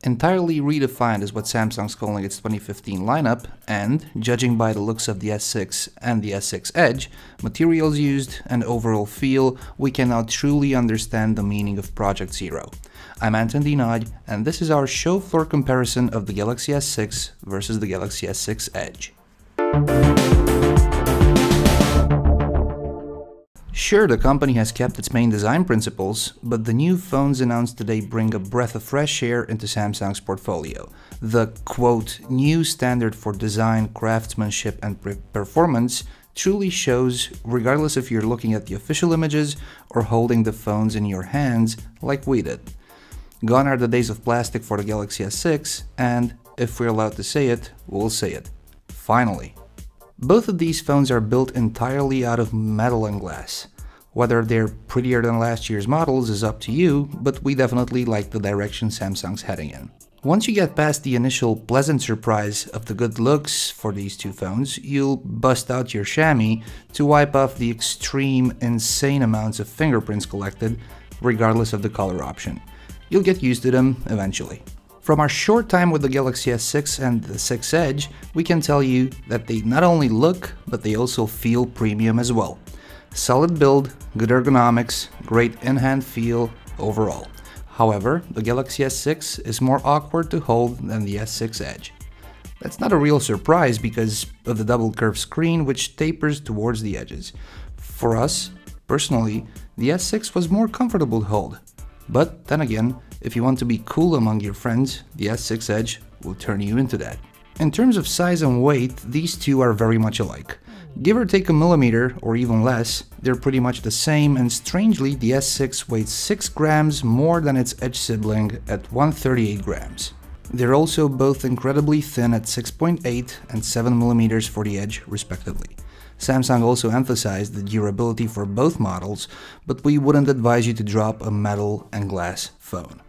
Entirely redefined is what Samsung's calling its 2015 lineup, and, judging by the looks of the S6 and the S6 Edge, materials used, and overall feel, we can now truly understand the meaning of Project Zero. I'm Anton Dinaj, and this is our show floor comparison of the Galaxy S6 versus the Galaxy S6 Edge. Sure, the company has kept its main design principles, but the new phones announced today bring a breath of fresh air into Samsung's portfolio. The, quote, new standard for design, craftsmanship, and performance truly shows, regardless if you're looking at the official images or holding the phones in your hands like we did. Gone are the days of plastic for the Galaxy S6, and, if we're allowed to say it, we'll say it. Finally. Both of these phones are built entirely out of metal and glass. Whether they're prettier than last year's models is up to you, but we definitely like the direction Samsung's heading in. Once you get past the initial pleasant surprise of the good looks for these two phones, you'll bust out your chamois to wipe off the extreme, insane amounts of fingerprints collected, regardless of the color option. You'll get used to them eventually. From our short time with the Galaxy S6 and the S6 Edge, we can tell you that they not only look, but they also feel premium as well. Solid build, good ergonomics, great in-hand feel overall. However, the Galaxy S6 is more awkward to hold than the S6 Edge. That's not a real surprise because of the double curved screen which tapers towards the edges. For us, personally, the S6 was more comfortable to hold. But then again, if you want to be cool among your friends, the S6 Edge will turn you into that. In terms of size and weight, these two are very much alike. Give or take a millimeter, or even less, they're pretty much the same, and strangely, the S6 weighs 6 grams more than its Edge sibling at 138 grams. They're also both incredibly thin at 6.8 and 7 millimeters for the Edge, respectively. Samsung also emphasized the durability for both models, but we wouldn't advise you to drop a metal and glass phone.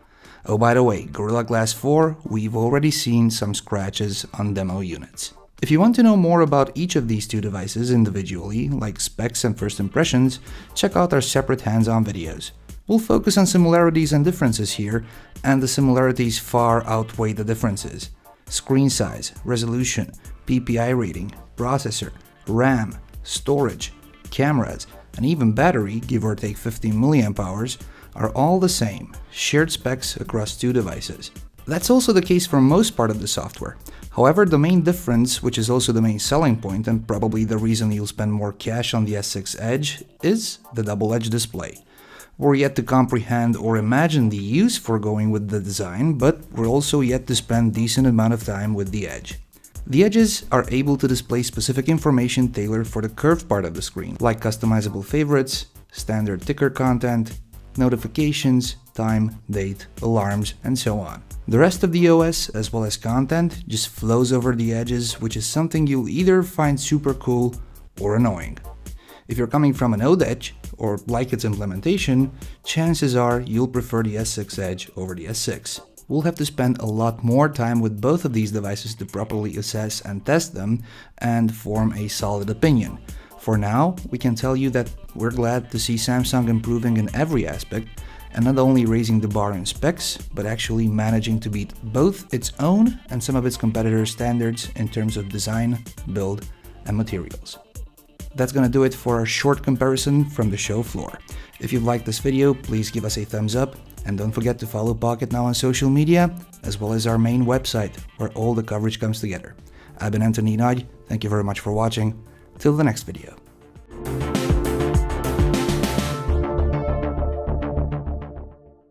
Oh, by the way, Gorilla Glass 4, we've already seen some scratches on demo units. If you want to know more about each of these two devices individually, like specs and first impressions, check out our separate hands-on videos. We'll focus on similarities and differences here, and the similarities far outweigh the differences. Screen size, resolution, PPI rating, processor, RAM, storage, cameras, and even battery, give or take 15 mAh, are all the same, shared specs across two devices. That's also the case for most part of the software. However, the main difference, which is also the main selling point and probably the reason you'll spend more cash on the S6 Edge, is the double-edge display. We're yet to comprehend or imagine the use for going with the design, but we're also yet to spend a decent amount of time with the Edge. The edges are able to display specific information tailored for the curved part of the screen, like customizable favorites, standard ticker content, notifications, time, date, alarms, and so on. The rest of the OS, as well as content, just flows over the edges, which is something you'll either find super cool or annoying. If you're coming from an old Edge, or like its implementation, chances are you'll prefer the S6 Edge over the S6. We'll have to spend a lot more time with both of these devices to properly assess and test them and form a solid opinion. For now, we can tell you that we're glad to see Samsung improving in every aspect and not only raising the bar in specs, but actually managing to beat both its own and some of its competitors' standards in terms of design, build, and materials. That's gonna do it for our short comparison from the show floor. If you've liked this video, please give us a thumbs up, and don't forget to follow Pocket Now on social media, as well as our main website, where all the coverage comes together. I've been Anton Dinaj, thank you very much for watching, till the next video.